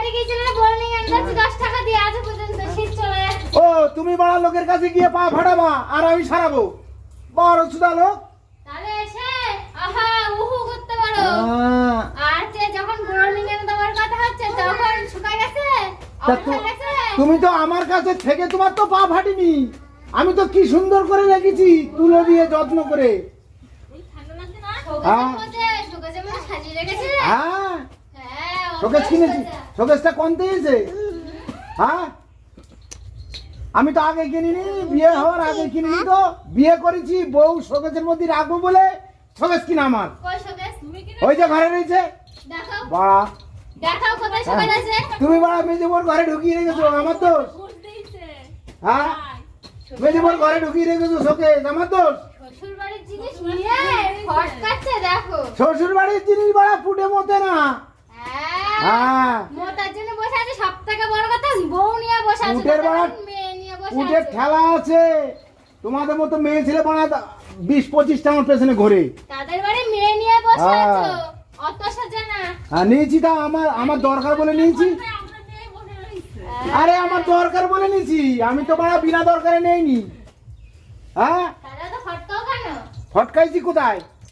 বাইরে গিয়েছিলে বোর্ডিং আনতে 10 টাকা দিয়ে আজ পর্যন্ত শীত চলে যাচ্ছে। ও তুমি বড় লোকের কাছে গিয়ে পা ফাটাবা আর আমি সারাবো, বড় সুদা লোক। তাহলে এসে আহা উহু করতে পারো। আর যে যখন বোর্ডিং এনে দেওয়ার কথা হচ্ছে তখন শুকায় গেছে, অবস্থা গেছে। তুমি তো আমার কাছে থেকে তোমার তো পা ফাটিনি, আমি তো কি সুন্দর করে রেখেছি তুলো দিয়ে যত্ন করে। শোকেজের মধ্যে সাজিয়ে রেখেছে। হ্যাঁ হ্যাঁ, শোকেজ কিনেছি, শোকেজটা কোনতে এসে? হ্যাঁ আমি তো আগে কিনিনি, বিয়ে হওয়ার আগে কিনিনি, তো বিয়ে করেছি বউ শোকেজের মধ্যে রাখবো বলে শোকেজ কিনা আমার। কই শোকেজ? ওই যে ঘরে রয়েছে। দেখাও বাড়া দেখাও কোথায় শোকেজ আছে। তুমি বাড়া মেজে বোর ঘরে ঢুকিয়ে রেখেছো, আমার দোষ? হ্যাঁ মেজে বোর ঘরে ঢুকিয়ে রেখেছো শোকেজ, আমার দোষ? শ্বশুর বাড়ির জিনিস নিয়ে ফটকাচ্ছে দেখো। শ্বশুর বাড়ির জিনিস বাড়া ফুটে মতে না। হ্যাঁ মোটার জন্য বসে আছে, সব থেকে বড় কথা বউ নিয়ে বসে আছে, উটের বাড়া, মেয়ে নিয়ে বসে উটের আছে। ঠেলা আছে। তোমাদের মতো মেয়ে ছেলে বানা 20-25টা আমার পেছনে ঘোরে। তাদের বাড়ি মেয়ে নিয়ে বসে হ্যাঁ। আছো, অত সোজা না। হ্যাঁ নিয়েছি, তা আমার দরকার বলে নিয়েছি। আরে আমার দরকার বলে নিয়েছি, আমি তো বাড়া বিনা দরকারে নেইনি। হ্যাঁ তাহলে তো ফটকাও কেন? ফটকাইছি কোথায়?